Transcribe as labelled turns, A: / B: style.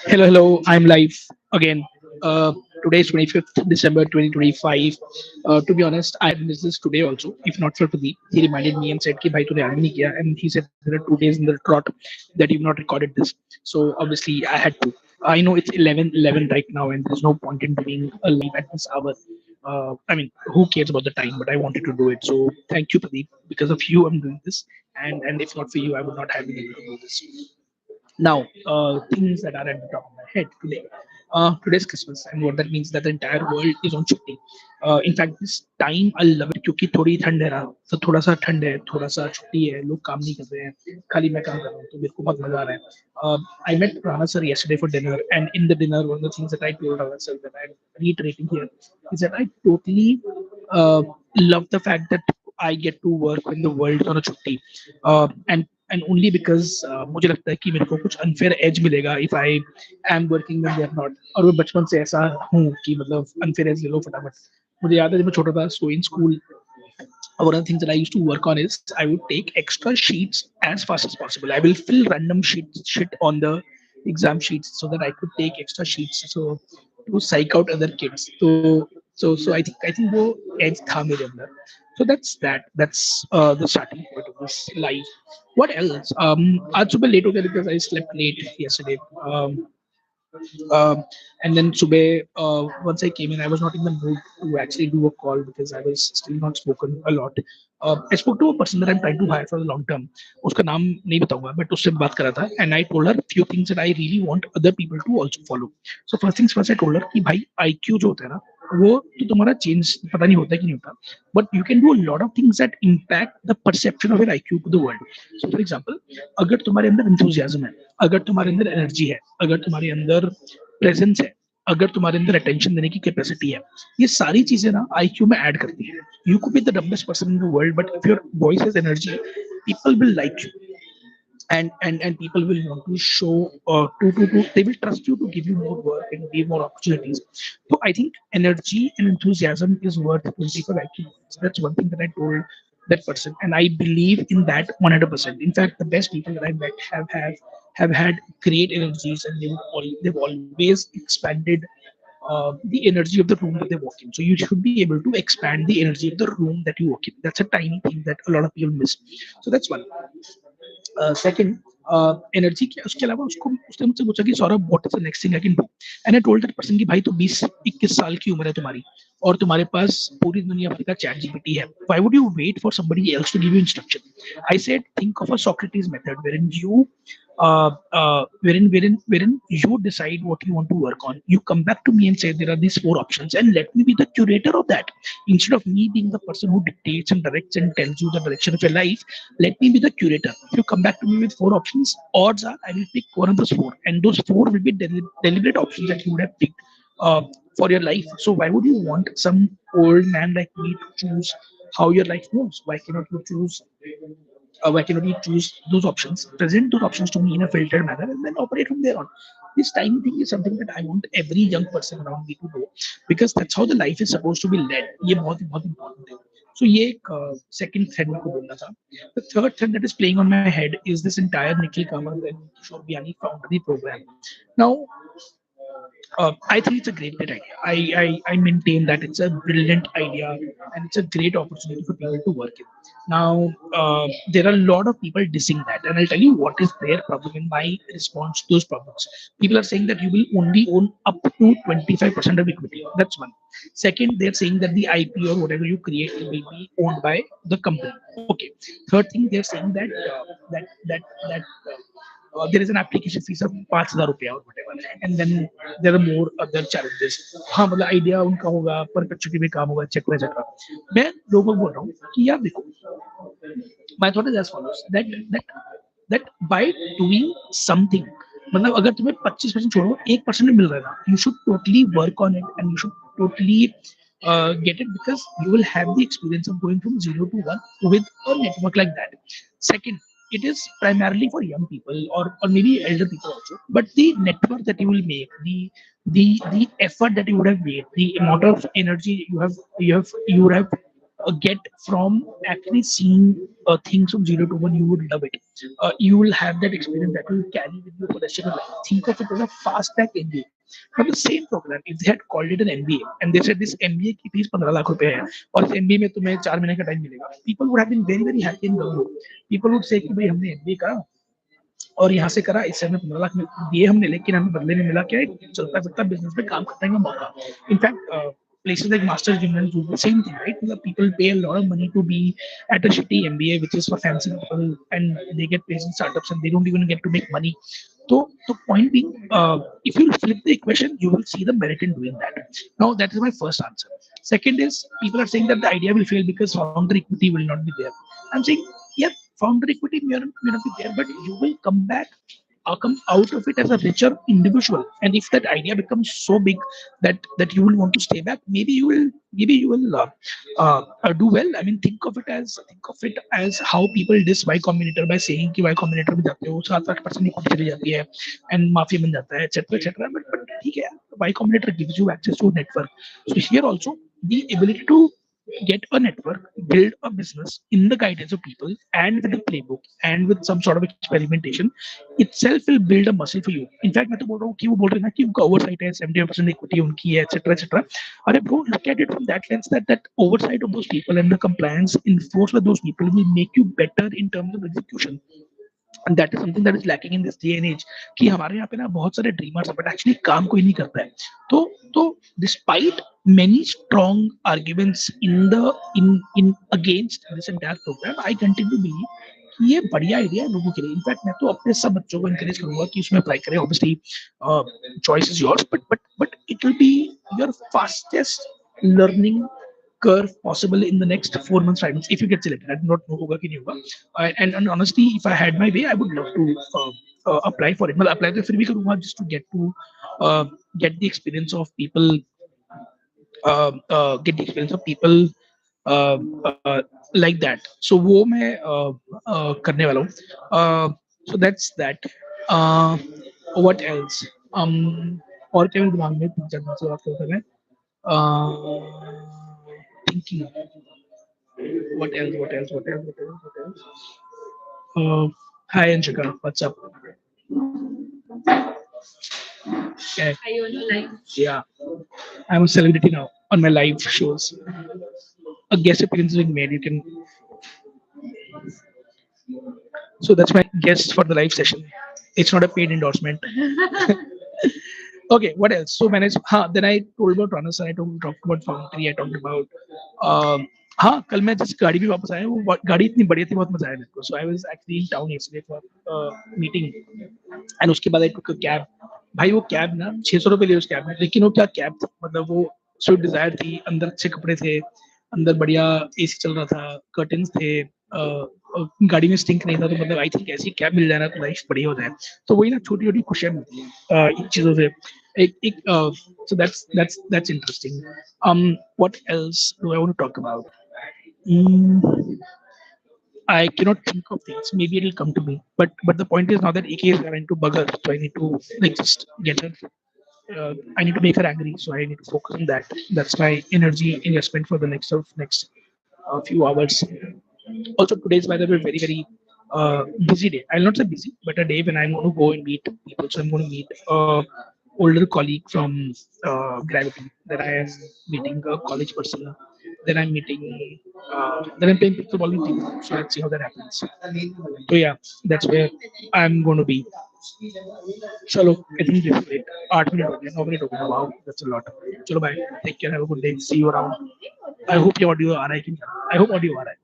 A: Hello, hello. I'm live again. Uh, Today is 25th December 2025. To be honest, I had missed this today also. If not for Pradeep, he reminded me and said, "Ki bhai tune aaya nahi kiya," and he said there are 2 days in the trot that you've not recorded this. So obviously, I had to. I know it's 11:11 right now, and there's no point in doing a live at this hour. I mean, who cares about the time? But I wanted to do it. So thank you, Pradeep. Because of you, I'm doing this, and if not for you, I would not have been able to do this. Now, things that are at the top of my head today. Today's Christmas, and what that means that the entire world is on chutti. In fact, this time I love it क्योंकि थोड़ी ठंड है ना, तो थोड़ा सा ठंड है, थोड़ा सा छुट्टी है, लोग काम नहीं कर रहे हैं, खाली मैं काम कर रहा हूँ, तो मेरे को बहुत मजा आ रहा है. I met Rana sir yesterday for dinner, and in the dinner, one of the things that I told Rana sir that I'm reiterating here is that I totally uh, love the fact that I get to work when the world is on a chutti, and only because मुझे लगता है कि मेरे को कुछ unfair edge मिलेगा if I am working when they are not. और मैं बचपन से ऐसा हूँ कि मतलब unfair edge ले लो फटाफट. मुझे याद है जब मैं छोटा था, so in school one of the things that I used to work on is I would take extra sheets as fast as possible. I will fill random shit on the exam sheets so that I could take extra sheets so to psych out other kids. So I think वो edge था मेरे अंदर. So that's that. That's the starting point of this live. What else? आज सुबह late हो गया because I slept late yesterday. Um, and then Subhay, once I came in, I was not in the mood to actually do a call because I was still not spoken a lot. I spoke to a person that I'm trying to hire for the long term. उसका नाम नहीं बताऊंगा, but उससे बात करा था, and I told her few things that I really want other people to also follow. So first things first, I told her कि भाई IQ जो होता है ना, वो तो तुम्हारा चेंज पता नहीं होता है कि नहीं होता, but you can do a lot of things that impact the perception of your IQ to the world. So for example, अगर तुम्हारे अंदर enthusiasm है, अगर तुम्हारे अंदर एनर्जी है, अगर तुम्हारे अंदर प्रेजेंस है, अगर तुम्हारे अंदर अटेंशन देने की कैपेसिटी है, ये सारी चीजें ना आईक्यू में ऐड करती है. You could be the dumbest person in the world, but if your voice has energy, people will like you, and people will want to show to they will trust you to give you more work and give more opportunities. So I think energy and enthusiasm is worth 24 IQ. So that's one thing that I told that person, and I believe in that 100%. In fact, the best people that I met have had great energies, and they've always expanded the energy of the room that they walk in. So you should be able to expand the energy of the room that you walk in. That's a tiny thing that a lot of people miss. So that's one. Second, energy की उसके अलावा उसको उसने मुझसे पूछा कि Saurabh what is the next thing I can do. And I told that person कि भाई तो 20-21 साल की उम्र है तुम्हारी, और तुम्हारे पास पूरी दुनिया भर का चैट जीपीटी है. Why would you wait for somebody else to give you instruction? I said think of a Socrates method wherein you decide what you want to work on. You come back to me and say there are these 4 options, and let me be the curator of that. Instead of me being the person who dictates and directs and tells you the direction of your life, let me be the curator. If you come back to me with 4 options, odds are I will pick one of those four, and those four will be deliberate options that you would have picked uh, for your life. So why would you want some old man like me to choose how your life moves? Why cannot you choose those options, present those options to me in a filtered manner, and then operate from there on? This time thing is something that I want every young person around me to do, because that's how the life is supposed to be led. ये बहुत बहुत important है. So ये एक second thread मेरे को बोलना था. The third thread that is playing on my head is this entire Nikhil Kamath and Kishore Biani foundry program. Now, I think it's a great idea. I maintain that it's a brilliant idea, and it's a great opportunity for people to work in. Now, there are a lot of people dissing that, and I'll tell you what is their problem in my response to those problems. People are saying that you will only own up to 25% of equity. That's one. Second, they're saying that the IP or whatever you create will be owned by the company. Okay. Third thing, they're saying that there is an application fees of 5,000 रुपया or whatever, and then there are more other challenges. हाँ मतलब idea उनका होगा, perpetuity में काम होगा, etcetera etcetera. मैं लोगों को बोल रहा हूँ कि यार देखो, my thought is as follows, that by doing something, मतलब अगर तुम्हें 25% छोड़ो 1% भी मिल रहा है ना, you should totally work on it, and you should totally get it, because you will have the experience of going from 0 to 1 with a network like that. Second, it is primarily for young people, or maybe elder people also, but the network that you will make, the effort that you would have made, the amount of energy you would have get from actually seeing things from 0 to 1, you would love it. You will have that experience that will carry with you for the rest of your life. Think of it as a fast track MBA. Now the same program, if they had called it an MBA and they said this MBA की fees 15 lakh रुपए है और इस MBA में तुम्हें 4 महीने का time मिलेगा, people would have been very very happy and lovely. People would say कि भाई हमने MBA करा और यहाँ से करा, इससे हमें 15 लाख दिए हमने, लेकिन हमें बदले में मिला क्या, एक चलता फिरता बिजनेस में काम करने का मौका. In fact places like Masters Gymnasium do the same thing, right? The people pay a lot of money to be at a shitty MBA, which is for fancy people, and they get placed in startups and they don't even get to make money. So the point being, if you flip the equation, you will see the merit in doing that. Now, that is my first answer. Second is, people are saying that the idea will fail because founder equity will not be there. I'm saying, yeah, founder equity may not be there, but you will come back come out of it as a richer individual. And if that idea becomes so big that you will want to stay back, maybe you will do well. I mean, think of it as how people diss Y Combinator by saying कि Y Combinator में जाते हो 7-8% equity चली जाती है and माफी बन जाता है, etc. But ठीक है, Y Combinator gives you access to a network. So here also, the ability to get a network, build a business in the guidance of people and with the playbook and with some sort of experimentation itself will build a muscle for you. In fact, मैं तो बोल रहा हूँ कि वो बोल रहे हैं ना कि उनका ओवरसाइट है, 70% इक्विटी उनकी है, etc. अरे bro, look at it from that lens, that oversight of those people and the compliance enforced by those people will make you better in terms of execution. And that is something that is lacking in this day and age, कि हमारे यहाँ पे ना बहुत सारे dreamers हैं but actually काम कोई नहीं करता है. तो despite many strong arguments in against this entire program, I continue to believe कि ये बढ़िया आइडिया है लोगों के लिए. इनफैक्ट मैं तो अपने सब बच्चों को encourage करूंगा कि उसमें अप्लाई करें. Obviously, choice is yours, but it will be your fastest learning curve possible in the next 4 months, 5 months if you get selected. I do not know होगा कि नहीं होगा. And honestly, if I had my way, I would love to apply for it. मतलब apply तो फिर भी करूंगा just to uh, get the experience of people, get the experience of people uh, uh, like that. So वो मैं करने वाला हूँ. So that's that. uh, what else? और क्या मेरे दिमाग में 3-4 दिन से बात करते हैं. Thinking what else. Hi Anshika, what's up? Yeah. Are you on your live? Yeah, I'm a celebrity now on my live shows. A guest appearance being made. You can. So that's my guest for the live session. It's not a paid endorsement. Okay, what else? So then I told about runners and talked about Foundry. I talked about हाँ, कल मैं जिस गाड़ी में वापस आया, वो गाड़ी इतनी बढ़िया थी, बहुत मजा आया मेरे को. So I was actually in town yesterday for meeting, and उसके बाद I took a cab. भाई वो कैब ना 600 रुपए लिए उस कैब में, लेकिन वो क्या कैब थी, मतलब वो स्विफ्ट डिजायर थी, अंदर अच्छे कपड़े थे, अंदर बढ़िया एसी चल रहा था, कर्टन्स थे, गाड़ी में स्टिंक नहीं था. तो मतलब आई थिंक ऐसी कैब मिल जाए ना तो लाइफ बढ़िया हो जाए. तो वही ना, छोटी छोटी खुशियां मिलती हैं इन चीजों से. एक so that's interesting. What else do I want to talk about? I cannot think of things. Maybe it'll come to me. But the point is now that AK is into bugger, so I need to like just get her. I need to make her angry, so I need to focus on that. That's my energy investment for the next few hours. Also, today is by the way very busy day. I'll not say busy, but a day when I'm going to go and meet people. So I'm going to meet older colleague from Gravity. Then I am meeting a college person. Then I'm meeting. Then I'm playing pickleball with people. So let's see how that happens. So yeah, that's where I'm going to be. चलो, I think this is it. 8 minute हो गए, 9 minute हो गए. Wow, that's a lot. चलो bye. Take care. Have a good day. See you around. I hope your audio आ रहा है कि नहीं आ रहा. I hope audio आ रहा है.